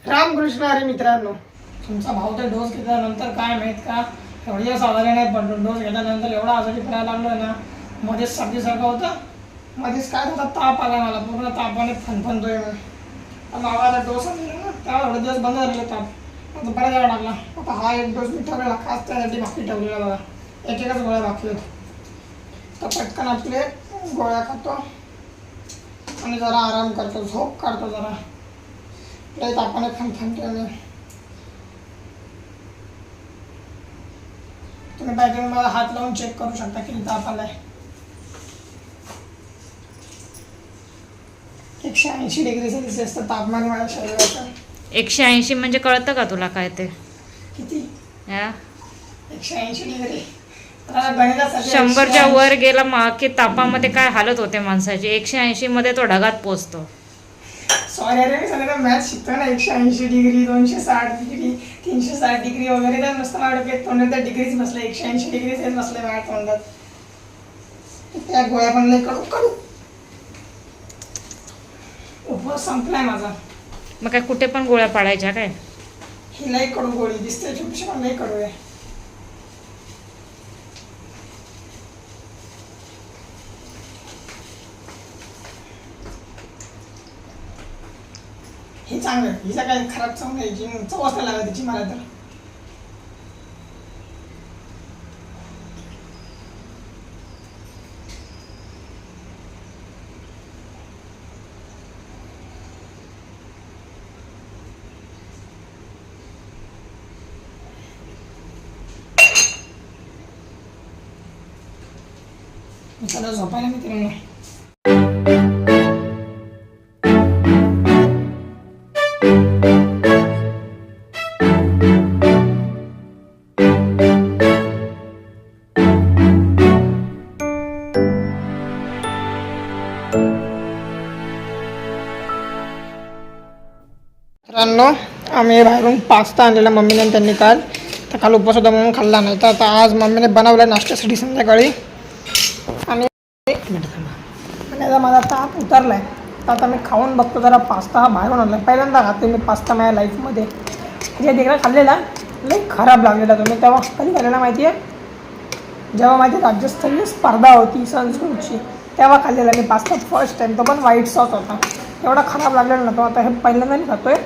रामकृष्ण हरी मित्रांनो, तुमचा भाऊ तर डोस घेतल्यानंतर काय माहीत का एवढी आजारी नाही पडलो. डोस घेतल्यानंतर एवढा आजारी पडायला लागलो ना, मध्येच सर्दीसारखं होतं, मध्येच काय होता ताप आला, मला पूर्ण तापाने फणफणतोय मी. बाबाचा डोस आणला ना, तेव्हा थोडे दिवस बंद झालेले ताप, आता बऱ्याच वेळा लागला. आता हा एक डोस मी ठेवलेला, खास त्यासाठी बाकी ठेवलेला बघा, एकच गोळ्या बाकी होत. तर पटकन आपले गोळ्या खातो आणि जरा आराम करतो, झोप काढतो जरा. लई तापाने फणफणतोय मी. तुम्ही पाहिजे मला हात लावून चेक करू शकता किती ताप आलाय. 180 डिग्री सेल्सिअस तापमान आहे माझ्या शरीराचं. 180 म्हणजे कळतं का तुला काय ते? किती? 180 डिग्री. 100च्या वर गेला की तापामध्ये काय हालत होते माणसाची. 180 मध्ये तो ढगात पोचतो. सॉरी अरे, मी सगळं मॅथ शिकतो ना. 180 डिग्री, 260 डिग्री, 360 डिग्री वगैरे, तर नुसतं माझ्या डोक्यात तोंडात डिग्रीच बसलं. 180 डिग्री सेल्स बसले माझ्या तोंडात. त्या गोळ्या पण लई कडू कडू. उपवास संपलाय माझा. मग काय कुठे पण गोळ्या पाडायच्या काय? ही लई कडू गोळी दिसते, छोटीशी पण लई कडू आहे. हे चांगलं, हिचा काही खराब चव नाही, जी चव असते लागत तिची मला तर. चला झोपायला मित्रांनो. मित्रांनो, आम्ही बाहेरून पास्ता आणलेला मम्मीने, त्यांनी काल. तर काल उपवास होता म्हणून खाल्ला नाही, तर आता आज मम्मीने बनवला नाश्त्यासाठी संध्याकाळी. आणि आता माझा ताप उतरला आहे, तर आता मी खाऊन बघतो जरा. पास्ता हा बाहेरून आणला, पहिल्यांदा खाते मी पास्ता माझ्या लाईफमध्ये. जे तिकडे खाल्लेला लई खराब लागलेला. तुम्ही तेव्हा कधी खाल्लेला माहिती आहे? जेव्हा माझी राज्यस्तरीय स्पर्धा होती संस्कृतची, तेव्हा खाल्लेला मी पास्ता फर्स्ट टाईम. तो पण व्हाईट सॉस होता, एवढा खराब लागलेला नव्हतो. आता हे पहिल्यांदा मी खातो आहे.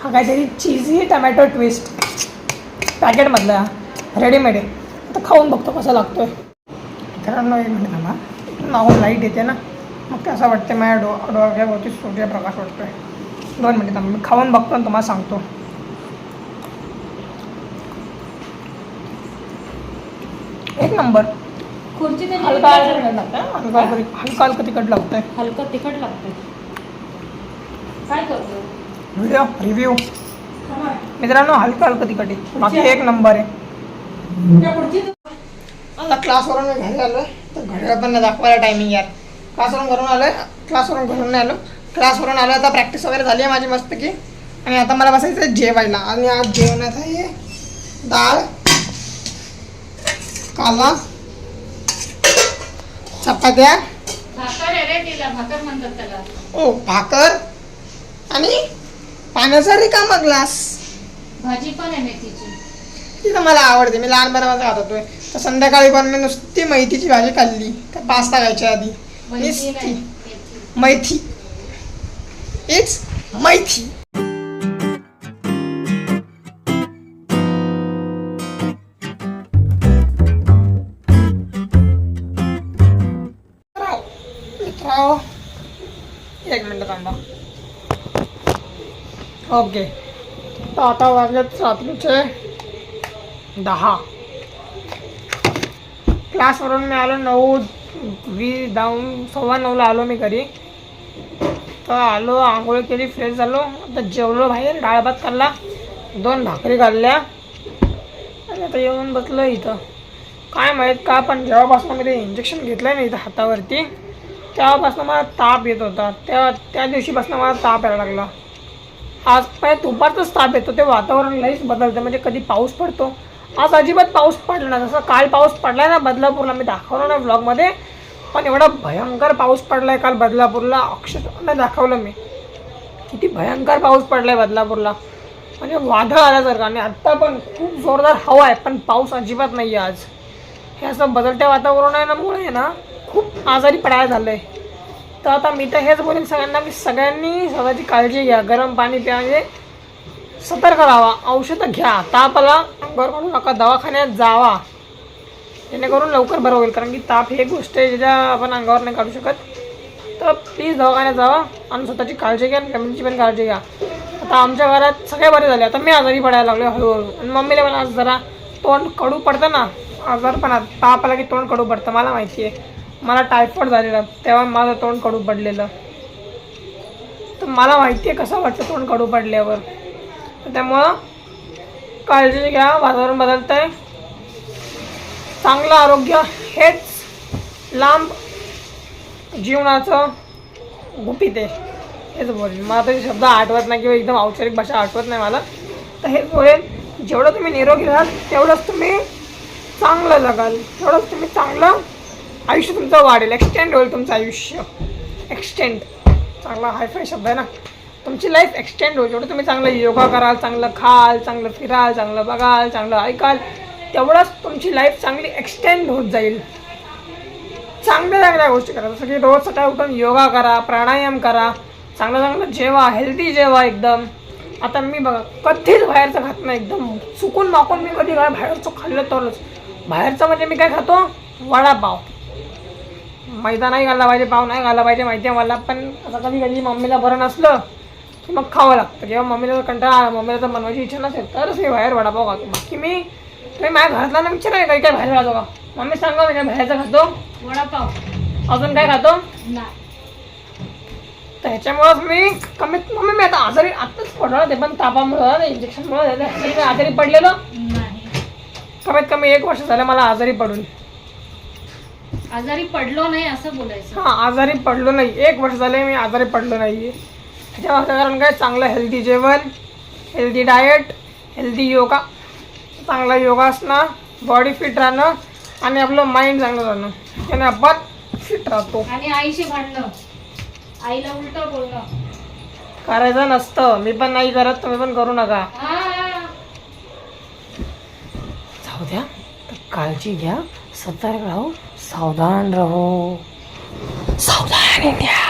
हा काहीतरी चीझी टमॅटो ट्विस्ट, पॅकेटमधला रेडीमेड आहे. आता खाऊन बघतो कसा लागतो आहे. मित्रांनो, एक मिनिट थांबा. नाहून लाईट येते ना, मग ते असं वाटतं माझ्या डोळ्यावरती सूर्यप्रकाश वाटतो आहे. 2 मिनिट थांबा, मी खाऊन बघतो आणि तुम्हाला सांगतो. एक नंबर. हलका हलका तिखट लागतंय. हलकं तिखट लागतं. काय करतो? व्हिडिओ रिव्ह्यू मित्रांनो, हलकं तिखट आहे, बाकी एक नंबर आहे. आता क्लासवरून मी घरी आलो, तर घड्याळ पण दाखवायला टायमिंग यार. क्लासवरून घरून आलो, क्लासवरून घरून नाही आलो, क्लासवरून आलो. आता प्रॅक्टिस वगैरे झाली आहे माझी मस्तपैकी. आणि आता मला बसायचं आहे जेवायला. आणि आज जेवणात आहे डाळ, काला, चपात्या, भाकर म्हणतात त्याला. ओ भाकर आणि पाण्याचा रिकामा ग्लास. भाजी पण आहे मेथीची. ती तर मला आवडते, मी लहानपणापासून खात होतोय. तर संध्याकाळी पण मी नुसती मेथीची भाजी खाल्ली, तर पास्ता खायच्या आधी. नुसती मेथी, इट्स मेथी. एक मिनिट थांबा. ओके, तर आता वाजलेत रात्रीचे 10. क्लासवरून मी आलो 9:20, 9:15 आलो मी घरी. तर आलो, आंघोळ केली, फ्रेश झालो. आता जेवलो बाहेर, डाळ भात खाल्ला, 2 भाकरी खाल्ल्या आणि आता येऊन बसलो इथं. काय माहीत का, पण जेव्हापासून मी ते इंजेक्शन घेतलं आहे ना इथं हातावरती, तेव्हापासून मला ताप येत होता. त्या दिवशीपासून मला ताप यायला लागला. आज पाहिजे दुपारचाच ताप येतो. ते वातावरण लईच बदलतं, म्हणजे कधी पाऊस पडतो. आज अजिबात पाऊस पडला ना. जसं काल पाऊस पडला ना बदलापूरला, मी दाखवलं ना ब्लॉगमध्ये, पण एवढा भयंकर पाऊस पडला आहे काल बदलापूरला. अक्षरशः दाखवलं मी, किती भयंकर पाऊस पडला आहे बदलापूरला. म्हणजे वादळ आल्यासारखं. आणि आत्ता पण खूप जोरदार हवा आहे, पण पाऊस अजिबात नाही आहे आज. हे असं बदलत्या वातावरणामुळे ना खूप आजारी पडायला झालं आहे. तर आता मी तर हेच बोलेन सगळ्यांना की सगळ्यांनी स्वतःची काळजी घ्या, गरम पाणी प्या, म्हणजे सतर्क राहावा, औषधं घ्या, ताप आला अंगावर काढू नका, दवाखान्यात जावा, जेणेकरून लवकर बरं होईल. कारण की ताप ही एक गोष्ट आहे ज्याच्या आपण अंगावर नाही काढू शकत. तर प्लीज दवाखान्यात जावा आणि स्वतःची काळजी घ्या आणि फॅमिलीची पण काळजी घ्या. आता आमच्या घरात सगळे बरे झाले, आता मी आजारी पडायला लागलो हळूहळू. आणि मम्मीला पण आज जरा तोंड कडू पडतं ना, आजारपणात ताप आला की तोंड कडू पडतं. मला माहिती आहे, मला टायफॉईड झालेला तेव्हा माझं तोंड कडू पडलेलं, तर मला माहिती आहे कसं वाटतं तोंड कडू पडल्यावर. तर त्यामुळं काळजी घ्या, वातावरण बदलतं आहे. चांगलं आरोग्य हेच लांब जीवनाचं गुपित आहे, हेच बोलेन. मला तरी शब्द आठवत नाही किंवा एकदम औपचारिक भाषा आठवत नाही मला. तर हेच बोलेन, जेवढं तुम्ही निरोगी राहाल तेवढंच तुम्ही चांगलं जगाल, तेवढंच तुम्ही चांगलं आयुष्य तुमचं वाढेल, एक्सटेंड होईल तुमचं आयुष्य. एक्सटेंड चांगला हायफाय शब्द आहे ना. तुमची लाईफ एक्सटेंड होईल जेवढं तुम्ही चांगलं योगा कराल, चांगलं खाल, चांगलं फिराल, चांगलं बघाल, चांगलं ऐकाल, तेवढंच तुमची लाईफ चांगली एक्सटेंड होत जाईल. चांगल्या चांगल्या गोष्टी करा, जसं की रोज सकाळी उठून योगा करा, प्राणायाम करा, चांगलं चांगलं जेवा, हेल्दी जेवा एकदम. आता मी बघा कधीच बाहेरचं खात नाही, एकदम चुकून माकून मी कधी काय बाहेरचं खाल्लं तरच. बाहेरचं म्हणजे मी काय खातो, वडापाव. मैदा नाही घाला पाहिजे, पाव नाही घाला पाहिजे माहिती आहे मला, पण आता कधी कधी मम्मीला बरं नसलं की मग खावं लागतं, किंवा मम्मीला कंटाळा, मम्मीला तर बनवायची इच्छा नसेल तरच मी बाहेर वडापाव खातो. बाकी मी तुम्ही माझ्या घरातला ना विचार आहे काही काय बाहेर खातो का, मम्मी सांगा मी काय बाहेरचं खातो, वडापाव, अजून काय खातो. तर ह्याच्यामुळं मी कमीत मम्मी मी आता आजारी आत्ताच पडलो, ते पण तापामुळं इंजेक्शनमुळं आजारी पडलेलो. कमीत कमी 1 वर्ष झालं मला आजारी पडून. आजारी पडलो नाही असं बोलायचं. हां, आजारी पडलो नाही, 1 वर्ष झाले मी आजारी पडलो नाही. ह्याच्यामागचं कारण काय, चांगलं हेल्दी जेवण, हेल्दी डाएट, हेल्दी योगा, चांगला योगासनं, बॉडी फिट राहणं आणि आपलं माइंड चांगलं राहणं, त्याने आपण फिट राहतो. आणि आईशी भांडणं, आईला उलटं बोलणं करायचं नसतं. मी पण नाही करत, तुम्ही पण करू नका. जाऊ द्या, तर काळजी घ्या, सतर्क राहू, सावधान राहू. सावधान इंडिया.